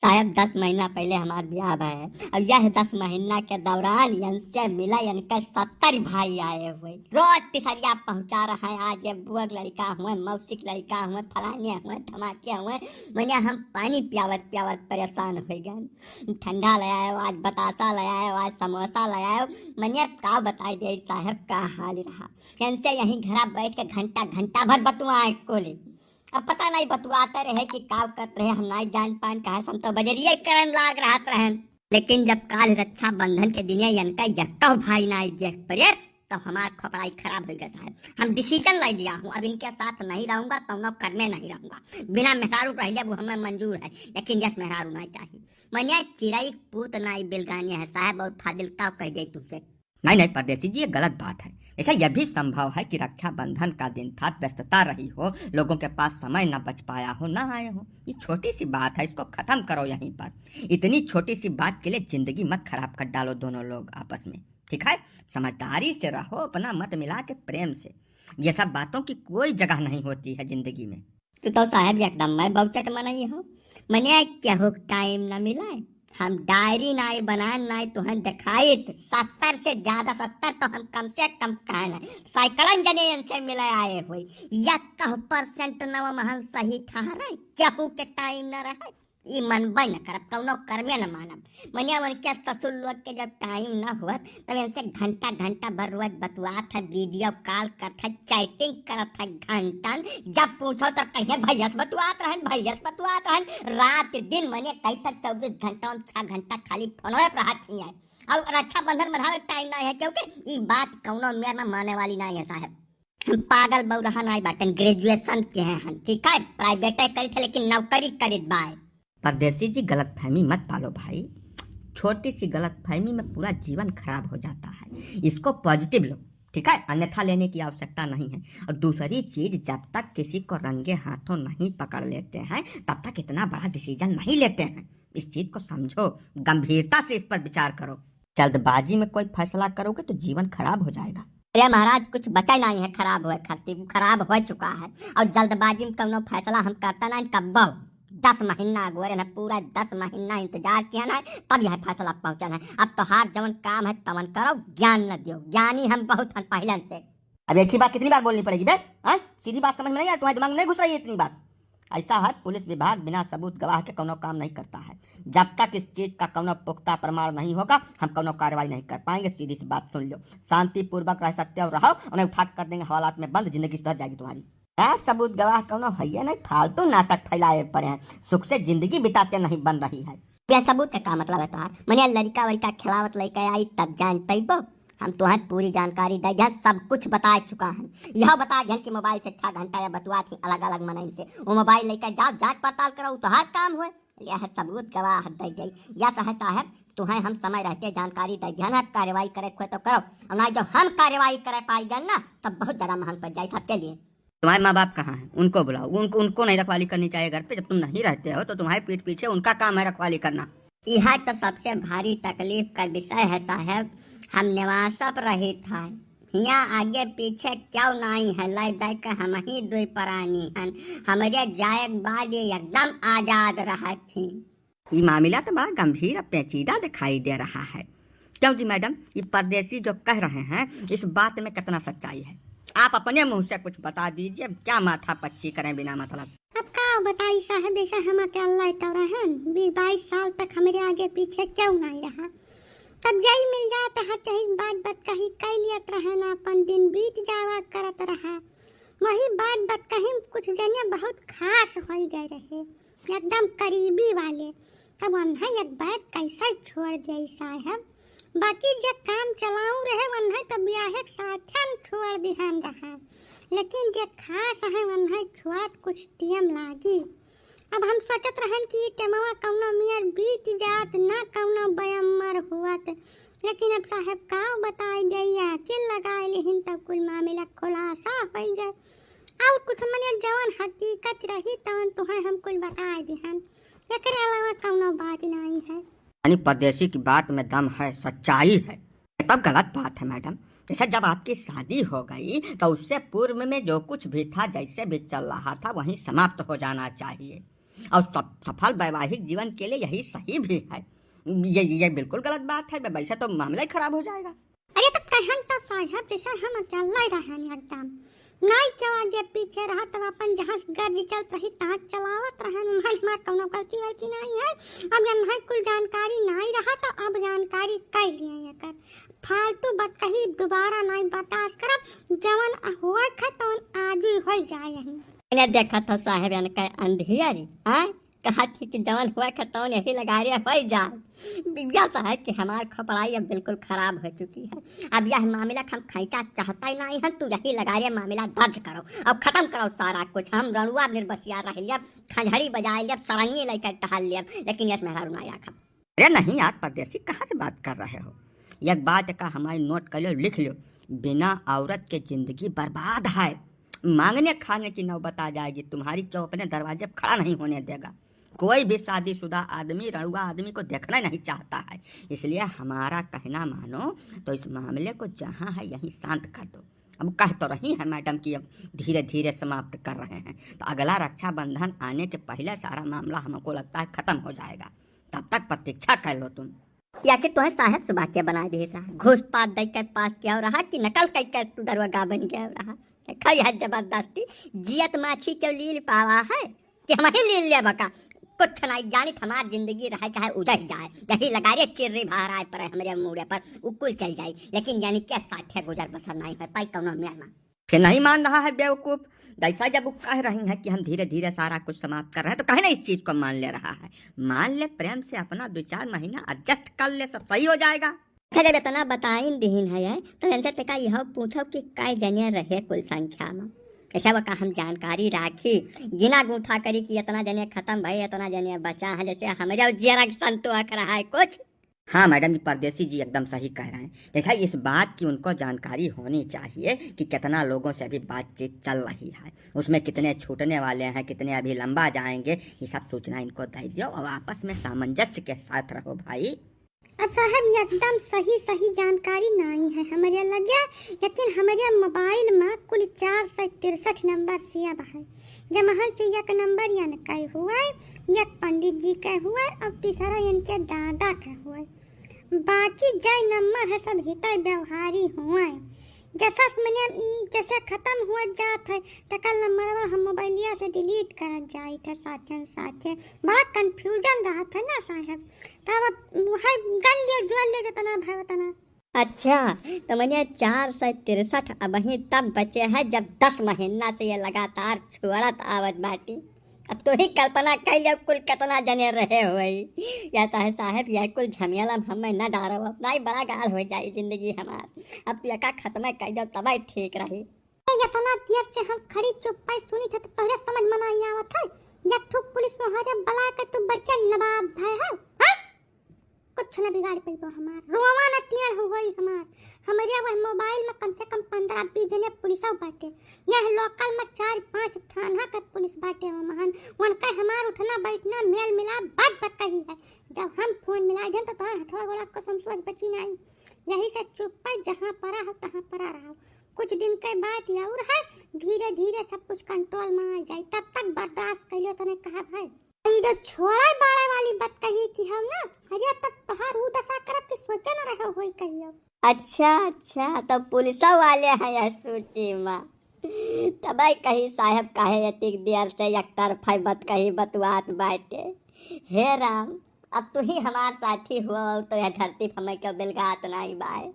साहब 10 महीना पहले हमार ब्याह है और यह 10 महीना के दौरान इनसे मिला इनके 70 भाई आए हुए रोज तिसरिया पहुंचा रहा है। आज ये बुअक लड़का हुए, मौसिक लड़का हुए, फलाने हुए, धमाके हुए। मैंने हम पानी पियावत पियावत परेशान हो गए। ठंडा ले आयो, आज बतासा ले आयो, आज समोसा ले आयो। मैंने का बताई दे साहब का हाल रहा। इनसे यहीं घर बैठ के घंटा घंटा भर बतुआ कोली। अब पता नहीं बतुआते रहे कि काव करते रहे, हम नहीं जान पान कहा। हम तो बजरिया करन लाग रहा रहन। लेकिन जब काल रक्षा बंधन के दिन इनका यक्का भाई नहीं देख पड़े तो हमारा खोपड़ाई खराब हो गया साहब। हम डिसीजन ले लिया हूँ, अब इनके साथ नहीं रहूंगा तो मैं करने नहीं रहूंगा। बिना मेहरारू रह लिया वो हमें मंजूर है, लेकिन यस मेहरारू नहीं चाहिए। मैंने चिड़ई पूत नहीं बिलगानी है साहब, और फादिलता कह दे तुमसे। नहीं नहीं परदेसी जी, ये गलत बात है। ऐसा यह भी संभव है कि रक्षाबंधन का दिन था, व्यस्तता रही हो, लोगों के पास समय न बच पाया हो, न आए हो। ये छोटी सी बात है, इसको खत्म करो यहीं पर। इतनी छोटी सी बात के लिए जिंदगी मत खराब कर डालो दोनों लोग आपस में, ठीक है? समझदारी से रहो, अपना मत मिला के प्रेम से। ये सब बातों की कोई जगह नहीं होती है जिंदगी में। तो साहब एकदम मैं बहुचट मनाई हूँ। मैंने क्या हो टाइम न मिला है। हम डायरी नाई बनाए नाई तुम्हें दिखाई 70 से ज्यादा, 70 तो हम कम से कम कहना साइकिलन जने इनसे मिले आए हुए। या 1% नव महल सही ठहरे केहू के टाइम न रहे। ई मनबे न करब, कौनो कर्मे न मानब। मनिया उनके ससुर लोग के जब टाइम न हुआ तब इनसे घंटा घंटा भर रोज बतुआत है, वीडियो कॉल करत है, चैटिंग करत है घंटन। जब पूछो तो कहे भैयस बतुआत रहन, भैयस बतुआत रहन। रात दिन मनिया कई तक 24 घंटा में 6 घंटा खाली फोन रहत ही है। और रक्षाबंधन मनावे टाइम नहीं है, क्योंकि ये बात कौनो मेर में माने वाली नहीं है साहब। हम पागल बौरहा नहीं बाटन, ग्रेजुएशन के हैं, ठीक है? प्राइवेट करी थे लेकिन नौकरी करी बाय। परदेसी जी गलत फहमी मत पालो भाई। छोटी सी गलत फहमी में पूरा जीवन खराब हो जाता है। इसको पॉजिटिव लो, ठीक है? अन्यथा लेने की आवश्यकता नहीं है। और दूसरी चीज, जब तक किसी को रंगे हाथों नहीं पकड़ लेते हैं तब तक इतना बड़ा डिसीजन नहीं लेते हैं। इस चीज को समझो, गंभीरता से इस पर विचार करो। जल्दबाजी में कोई फैसला करोगे तो जीवन खराब हो जाएगा। अरे महाराज कुछ बचा नहीं है खराब हुए, खराब हो चुका है। और जल्दबाजी में कौनो फैसला हम करता नहीं कब। 10 महीना गोरे ना, पूरा 10 महीना इंतजार किया ना, तब यह फैसला पहुंचा है। अब तो हार जवन काम है तवन करो, ज्ञान न दियो। ज्ञानी हम बहुत हैं पहले से। अब एक ही बात कितनी बार बोलनी पड़ेगी बे? सीधी बात समझ में नहीं आया? तुम्हारे दिमाग में नहीं घुस रही है इतनी बात? ऐसा है, पुलिस विभाग बिना सबूत गवाह के कोनो काम नहीं करता है। जब तक इस चीज का कोनो पुख्ता प्रमाण नहीं होगा हम कोनो कार्रवाई नहीं कर पाएंगे। सीधी सी बात सुन लो, शांतिपूर्वक रह सकते हो रहो, उन्हें उठा कर देंगे हवालात में बंद, जिंदगी सुधर जाएगी तुम्हारी। सबूत गवाह कौनो भैया नहीं, फालतू नाटक फैलाए पड़े हैं। सुख से जिंदगी बिताते नहीं बन रही है। यह सबूत का मतलब है तार? मैंने लड़का वड़का खिलावत लेके आई तब जानते ही हम तुम्हें पूरी जानकारी दे, सब कुछ बता चुका है। यह बता कि मोबाइल से 6 घंटा या बतुआ थी अलग अलग मनई से, वो मोबाइल लेकर जाओ, जांच पड़ताल करो तो हर काम हुए। यह सबूत गवाह दे गई। या साहब तुम्हें हम समय रहते जानकारी दे दिया, कार्रवाई करे तो करो, और ना जो हम कार्रवाई करे पाई गए ना तब बहुत ज्यादा महंग पड़ जाए सबके लिए। तुम्हारे माँ बाप कहाँ हैं? उनको बुलाओ। उनको नहीं रखवाली करनी चाहिए घर पे? जब तुम नहीं रहते हो तो तुम्हारे पीठ पीछे उनका काम है रखवाली करना। यह तो सबसे भारी तकलीफ का विषय है साहब। हम निवासप रही था, यहाँ आगे पीछे क्यों नहीं है, ले जाए के हम ही दुई परानी हन। हमारे जाए बाद ये एकदम आजाद रहा थी। ये मामला तो बड़ा गंभीर और पेचीदा दिखाई दे रहा है। क्यों जी मैडम, ये परदेसी जो कह रहे हैं इस बात में कितना सच्चाई है? आप अपने मुंह से कुछ बता दीजिए, क्या माथा पच्ची करें बिना मतलब। अब का बताई साहब, ऐसा हम क्या अल्लाह तो रहन 20-22 साल तक हमारे आगे पीछे क्यों नहीं रहा। तब जई मिल जाता है चाहे बात कहीं कह लियत रहे ना, अपन दिन बीत जावा करत रहा। वही बात कहीं कुछ जने बहुत खास हो गए रहे, एकदम करीबी वाले। तब उन्हें एक बात कैसे छोड़ दिया साहब। बाकी जब काम चलाऊ रहे वन्हें तो ब्याह साथन छोड़ दिहन रहा, लेकिन जो खास है वन्हें छोड़त कुछ टाइम लागी। अब हम सोचत रहन कि टेमवा कौनो मियर बीत जात ना कौनो बयमर हुआत, लेकिन अब साहब का बताई गया कि लगाए लेहिन तब कुल मामला खुलासा हो गए। और कुछ मने जवन हकीकत रही तवन तुहे हम कुल बताए दिहन, एकरे अलावा कौनो बात नहीं है। यानी परदेसी की बात में दम है, सच्चाई है, तब गलत बात है मैडम। जैसे जब आपकी शादी हो गई तो उससे पूर्व में जो कुछ भी था, जैसे भी चल रहा था वहीं समाप्त हो जाना चाहिए। और सफल वैवाहिक जीवन के लिए यही सही भी है। ये बिल्कुल गलत बात है, वैसे तो मामला ही खराब हो जाएगा। अरे तो कहन तो साहब जैसा हम चल रहन एकदम नहीं क्यों आगे पीछे रहा तब अपन जहाँ गाड़ी चलत रही तहाँ चलावत रहन हमार कौनो गलती वलती नहीं है। अब जब नहीं कुल जानकारी नहीं रहा तो अब जानकारी कर लिए एकर फालतू बात कही दोबारा नहीं बर्दाश्त करब, जवन हुआ खतौन आगे हो जाए यही। इन्हें देखा था साहब इनका अंधियारी कहा थी कि जवन हुआ खतौन यही लगा रहे हो जाए। बिया साहब कि हमार खपड़ाई अब बिल्कुल खराब हो चुकी है। अब यह मामला हम खींचा चाहता ही नहीं है, तू यही लगा रहे मामला दर्ज करो अब खत्म करो सारा कुछ। हम रणुआ निर्बसिया रह लिया, खंजड़ी बजाए लिया, सरंगी लेकर टहल लिया, लेकिन यस मेहरा रुनाया खा। अरे नहीं यार परदेसी, कहाँ से बात कर रहे हो? एक बात का हमारी नोट कर लो, लिख लो, बिना औरत के जिंदगी बर्बाद है। मांगने खाने की नौबत आ जाएगी तुम्हारी, क्यों अपने दरवाजे पर खड़ा नहीं होने देगा। कोई भी शादीशुदा आदमी रणुआ आदमी को देखना नहीं चाहता है, इसलिए हमारा कहना मानो तो इस मामले को जहाँ है यहीं शांत कर दो। अब कह तो रही है मैडम कि अब धीरे धीरे समाप्त कर रहे हैं, तो अगला रक्षाबंधन आने के पहले सारा मामला हमको लगता है खत्म हो जाएगा। तब तक प्रतीक्षा कर लो तुम। या कि तुम्हें साहब सुबह के बना दे सा घूस पात दे कर पास किया रहा कि नकल कर तू दरवाजा बन गया रहा। खई है जबरदस्ती जियत माछी क्यों लील पावा है कि हम ही लील लिया बका कुछ नहीं जानी हमारी जिंदगी रहे चाहे उधर जाए, यही लगा रे चिर्री भारा पर हमारे मुड़े पर उकुल चल जाए, लेकिन यानी क्या साथ गुजर बसर नहीं है पाई कौनो मेहमा। फिर नहीं मान रहा है बेवकूफ। जैसा जब वो कह रही है कि हम धीरे धीरे सारा कुछ समाप्त कर रहे हैं, तो कहे ना इस चीज को मान ले रहा है। मान ले, प्रेम से अपना 2-4 महीना एडजस्ट कर ले, सब सही हो जाएगा। अच्छा जब इतना बताइन दीन है तो इनसे तक यह पूछो कि काय जने रहे कुल संख्या में, ऐसा का हम जानकारी राखी गिना गुथा करी कि इतना जने खत्म भाई इतना जने बचा है, जैसे हमारे जरा संतोष रहा है कुछ। हाँ मैडम, परदेसी जी एकदम सही कह रहे हैं। जैसा इस बात की उनको जानकारी होनी चाहिए कि कितना लोगों से अभी बातचीत चल रही है, उसमें कितने छूटने वाले हैं, कितने अभी लंबा जाएंगे, ये सब सूचना इनको दे दियो और आपस में सामंजस्य के साथ रहो भाई। अब साहब एकदम सही जानकारी नहीं है हमारे लगे, लेकिन हमारे मोबाइल में कुल 463 नंबर सेव है, जहाँ से एक नंबर इनका हुआ है, एक पंडित जी का हुआ है और तीसरा इनके दादा का हुआ है। बाकी जो नंबर है सब हित व्यवहारी हुआ है। जैसे खत्म हुआ जात है तकल नंबरवा हम मोबाइलिया से डिलीट कर जाए थे साथे बड़ा कंफ्यूजन रहा था ना साहब, तब वह गन ले जो ले जितना भाई तना। अच्छा तो मैंने 463 अब ही तब बचे हैं जब 10 महीना से ये लगातार छुअरत आवत बाटी। अब तो ही कल्पना कर लिया कुल कितना जने रहे हुए या साहब यह कुल झमेला हमें न डारो, अपना ही बड़ा गाल हो जाए जिंदगी हमार। अब यका खत्म कर दो तब ठीक रही। इतना देर से हम खड़ी चुप सुनी थे तो तोहरे समझ में नहीं आवत है, या तू पुलिस मुहारे बला के तू बच्चा नवाब भाई है कुछ न बिगाड़ पाइबो हमार रोवा न टियर हो गई हमार। हमारे वह मोबाइल में कम से कम 15-20 जने पुलिस बाटे, यह लोकल में 4-5 थाना का पुलिस बाटे महान, उनका हमार उठना बैठना मेल मिलाप बात बताई है। जब हम फोन मिला दें तो तोहर हथवा गोड़ा कसम सोच बची नहीं, यही से चुप जहाँ पड़ा हो तहाँ पड़ा रहो। कुछ दिन के बाद और है धीरे धीरे सब कुछ कंट्रोल में आ जाए, तब तक बर्दाश्त करियो। तूने कहा भाई जो छोड़ा बाड़े वाली बात कही कि हम ना हरिया तक तोहार ऊ दशा करब कि सोचे न रहो होई कहियो। अच्छा तो पुलिस वाले हैं यह सूची में, तब कही साहब काहे एतिक देर से एक तरफा बात कही बतवात बाटे। हे राम, अब तू ही हमार साथी हुआ तो यह धरती पर हमें क्यों बिलगात नहीं बाय।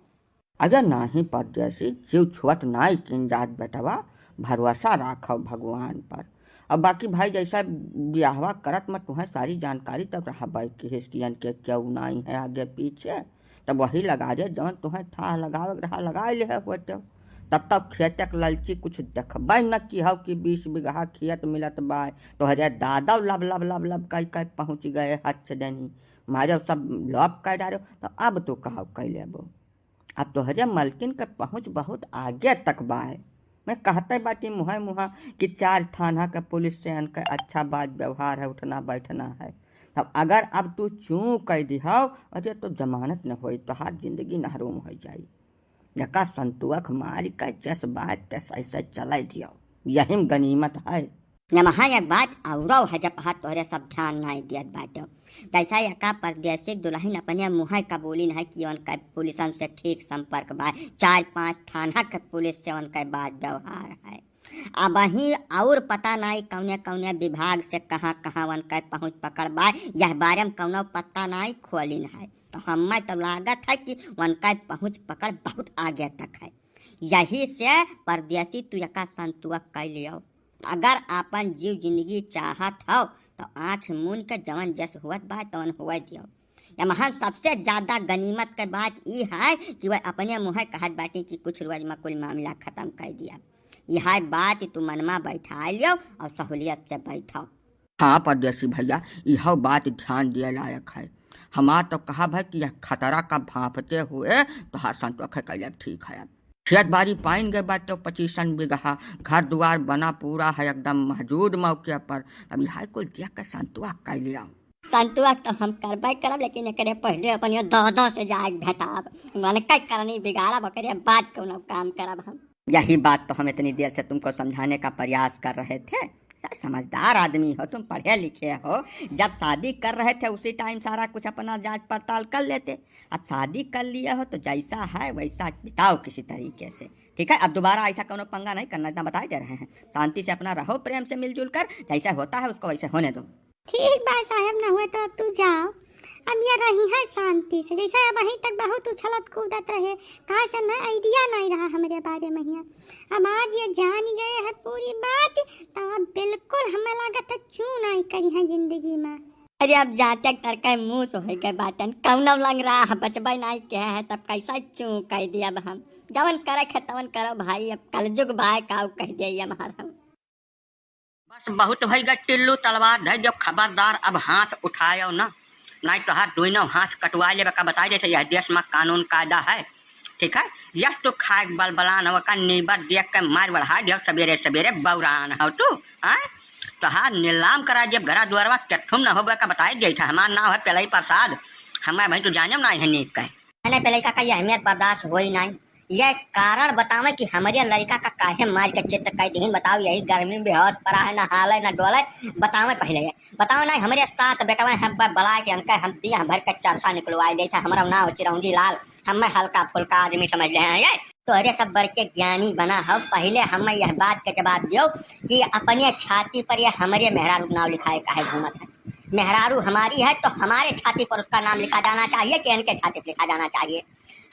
अगर नहीं परदेसी जीव छुअत नहीं किन जात बेटवा, भरोसा राखो भगवान पर। अब बाकी भाई जैसा ब्याहवा करत में तुम्हें सारी जानकारी तब रहा भाई कि हिस्कियन के क्यों नहीं है आगे पीछे, तब वही लगा दे जौन तुम्हें था लगावे रहा लगा ले होते। तब तक खेतक ललची कुछ देखबे न कि हो कि 20 बीघा खेत मिलत बाय, तो हरे दादा लब लब लब लब कई पहुँच गए हाथ से देनी मारे सब लॉप कर डालो, तो अब तो कहो कह लेबो। अब तो हरे मलकिन के पहुँच बहुत आगे तक बाय। मैं कहते बाटी मुहा कि 4 थाना के पुलिस से इनका अच्छा बात व्यवहार है, उठना बैठना है। तब अगर अब तू चूँ कह दिहो अरे तो जमानत न हो तो हर जिंदगी नहरूम हो जाई। जका संतुअक मारी का जस बात तस ऐसे चला दियो, यही गनीमत है। यहाँ एक बात औरो है जब तोहरे सब ध्यान नहीं दियत बाटो। जैसा यका परदेसी दुल्हन अपने मुँह का बोली नहीं कि उनका पुलिसन से ठीक संपर्क बा, 4-5 थाना के पुलिस से उनका बात व्यवहार है। अब वहीं और पता नहीं कौने कौने विभाग से कहाँ कहाँ उनका पहुँच पकड़ बा, यह बारे में कौनो पता नहीं खोलिन है। तो हमें तो लागत है कि उनका पहुँच पकड़ बहुत आगे तक है। यही से परदेसी तू यका संतुआ कर लियो। अगर आपन जीव जिंदगी चाहत हो तो आँख मून के जवन जस हुआ बा तवन हुआ दियो। यहाँ सबसे ज्यादा गनीमत के बात ये है कि वह अपने मुँह कहत बाटी कि कुछ रोज में कुल मामला खत्म कर दिया। यह बात तू मनमा बैठा लियो और सहूलियत से बैठाओ। हाँ परदेसी भैया, यह बात ध्यान दिए लायक है। हमार तो कहा भाई कि यह खतरा का भांपते हुए तो हर संतोष कैले ठीक है। अब खेत बाड़ी पाइन गए बात तो 25 बीघा घर द्वार बना पूरा है एकदम मौजूद मौके पर। अब यह कुल देख के संतुआ कर लिया। संतुआ तो हम करबे करब, लेकिन एकरे पहले अपन दो से जाए भेटाब, माने कई करनी बिगाड़ब, ओकरे बाद कोनो काम करब हम। यही बात तो हम इतनी देर से तुमको समझाने का प्रयास कर रहे थे। समझदार आदमी हो तुम, पढ़े लिखे हो। जब शादी कर रहे थे उसी टाइम सारा कुछ अपना जांच पड़ताल कर लेते। अब शादी कर लिया हो तो जैसा है वैसा बिताओ किसी तरीके से, ठीक है। अब दोबारा ऐसा कोनो पंगा नहीं करना, इतना बता दे रहे हैं। शांति से अपना रहो, प्रेम से मिलजुल कर, जैसा होता है उसको वैसे होने दो। ठीक बात साहब, न हुए तो अब तू जाओ। अब ये रही है शांति से, जैसा अब अभी तक बहुत उछलत कूदत रहे, कहाँ से न आइडिया नहीं रहा हमारे बारे में यहाँ। अब आज ये जान गए है पूरी बात, तो अब बिल्कुल हमें लागत है चू नहीं करी है जिंदगी में। अरे अब जाते करके मुँह सो हो गए बाटन, कौन लग रहा है बचबे नहीं के है, तब कैसा चू कह दिया। अब हम जवन करे खे तवन करो भाई, अब कलजुग भाई काऊ कह दिया हमारा। बस बहुत भई गए टिल्लू तलवार धर, जब खबरदार अब हाथ उठायो ना, नहीं तो हाथ दोनों हाथ कटवा ले। का बताई जैसे यह देश में कानून कायदा है, ठीक है। यस तो खाए बलबलान हो का नीबर देख के मार बढ़ा दियो, सवेरे सवेरे बौरान हो तू है तो हाँ नीलाम करा जब घरा द्वारवा चट्ठुम न हो का बताई गई था। हमारा नाम है पेलई प्रसाद, हमें भाई तो जाने नहीं है नीक कहे पेलई का यह अहमियत बर्दाश्त हो ही नहीं। यह कारण बतावे कि हमारे लड़का का काहे मार के चित्र कई दिन बताओ। यही गर्मी बेहोश पड़ा है, ना हाल है ना डोले, बतावे पहले बताओ नहीं। हमारे साथ बेटवा हम बड़ा के हमका हम दिया भर के चरसा निकलवाई दे था। हमारा नाम चिरौंजी लाल, हमें हल्का फुल्का आदमी समझ ले हैं ये तो अरे सब बड़के ज्ञानी बना हो। पहले हमें यह बात का जवाब दियो कि अपने छाती पर यह हमारे मेहरारू नाम लिखाए काहे घूमत है। मेहरारू हमारी है तो हमारे छाती पर उसका नाम लिखा जाना चाहिए कि इनके छाती पर लिखा जाना चाहिए।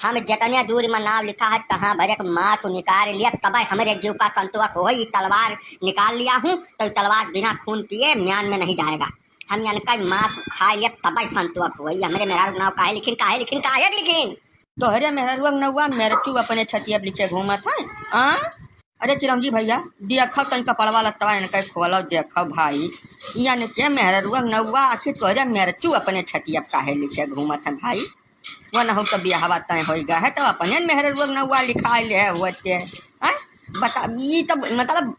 हम जितने दूर में नाम लिखा है तहाँ भरे मांस निकाल लिया, तब हमारे जीव का संतुक हो। ये तलवार निकाल लिया हूँ तो तलवार बिना खून पिए म्यान में नहीं जाएगा। हम इनका मांस खा लिया तब संतुक हो। हमारे मेहरारू नाम काहे लिखिन तो हरे मेहरुआ नौआ मेरचू अपने छतिया लिखे घूमत है। अरे चिरौंजी भैया देखो तन कपड़वा लत्तवा इनका खोलो देखो भाई, यानी के मेहरुआ नौआ आखिर तोहरे मेरचू अपने छतिया काहे लिखे घूमत है भाई। वो न हो तो बियाहवा तय हो गया है तो अपने मेहरुआ नौआ लिखा ले होते बता। ये तो मतलब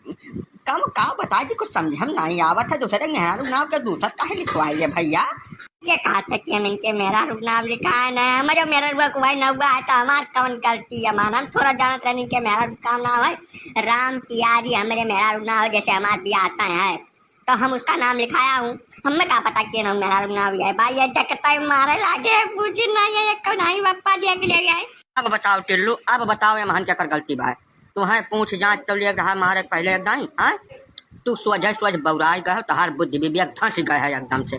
कम का बता दी, कुछ समझ हम नहीं आवत है। दूसरे मेहरारू नाव के दूसरा काहे लिखवाइए भैया। क्या कहा था कि हम इनके मेरा नाम लिखा है ना, हमारे मेरा को भाई नौगा है तो हमारे कौन गलती है। माना थोड़ा जाना था इनके मेरा काम नाम है राम प्यारी, हमारे मेरा नाम है। जैसे हमारे बिया आता है तो हम उसका नाम लिखाया हूँ। हमें क्या पता कि नाम मेरा नाम है भाई। ये देखता है मारे लागे बुझी नहीं है कौन आई बापा देख ले है। अब बताओ टिल्लू, अब बताओ ये महान क्या कर गलती बा तुम्हें पूछ जांच तो ले रहा मारे पहले नहीं है। तू सोझ बौराई गए तोहार बुद्धि विवेक धंस गए है एकदम से।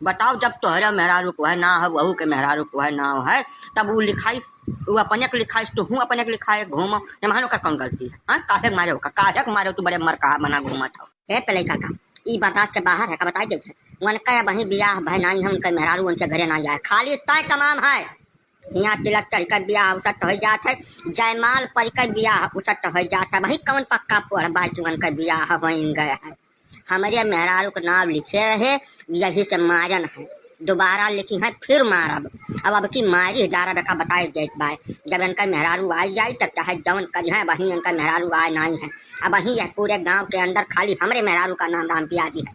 बताओ जब तोहरा मेहरारू को है ना है, वहू के मेहरारू को है ना है, तब वो लिखाई वो अपने के लिखाई तो हूँ अपने के लिखाए घूमो। महान का कौन गलती है। काहे मारे हो काहे मारे तू बड़े मरका बना घूमा था। पहले काका ई बर्दाश्त के बाहर है का बताई देते उनका वही बियाह भाई नहीं है। उनके मेहरारू उनके घरे ना जाए, खाली तय तमाम है। यहाँ तिलक चढ़कर बियाह उसट हो जात है, जयमाल पढ़कर बियाह उसट हो जाता है। वही कौन पक्का पढ़ बाकी उनका बियाह बन गया है। हमारे मेहरारू का नाम लिखे रहे यही से मारन है, दोबारा लिखी है फिर मारब। अब की मारी डारा बेका बताए देत भाई। जब इनका मेहरारू आ जाए तब चाहे जवन करी है वहीं इनका मेहरारू आए नहीं है। अब वहीं है पूरे गांव के अंदर खाली हमारे मेहरारू का नाम राम प्यारी है।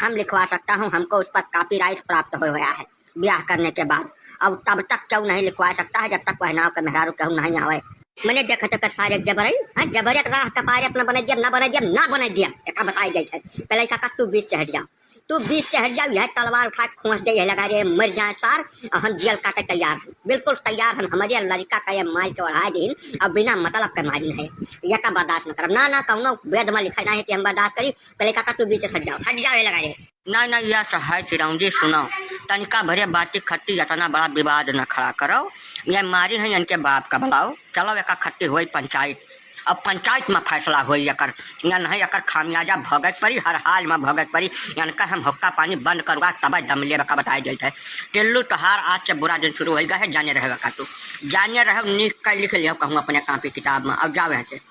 हम लिखवा सकता हूँ, हमको उस पर कॉपीराइट प्राप्त हो गया है ब्याह करने के बाद। अब तब तक क्यों नहीं लिखवा सकता है जब तक वह नाव के मेहरारू क्यों नहीं आवे। मैंने देखा तो कर सारे जबरई हाँ जबरे राह कपारे अपना बना दिया ना बना दिया एक बताई गई है पहले का तू बीच से हट जा तू बीच से हट जाओ यह तलवार उठा के खोस दे लगा रे मर जाए सार हम जेल काटे तैयार हैं बिल्कुल तैयार हैं हमारे लड़का का ये मार के बढ़ा दिन अब बिना मतलब के मारी है यह का बर्दाश्त न कर ना कौनो वेद में लिखा नहीं कि हम बर्दाश्त करी पहले का तू बीच से हट जाओ ये लगा रे ना यह सहाय चिरौंजी सुनो तनिका भरे बाती खट्टी इतना बड़ा विवाद न खड़ा करो यह मारी है इनके बाप का बुलाओ चलो एक खट्टी हुई पंचायत अब पंचायत में फैसला हुई एकर या नहीं एकर खामियाजा भगत पड़ी हर हाल में भगत पड़ी यानी हम हुक्का पानी बंद करवा तब दम ले का बताया जाता है टिल्लू तोहार आज से बुरा दिन शुरू होगा है जाने रहेगा का तू जाने रहे लिख कर लिख लिया कहूँ अपने कापी किताब में अब जाओ यहाँ से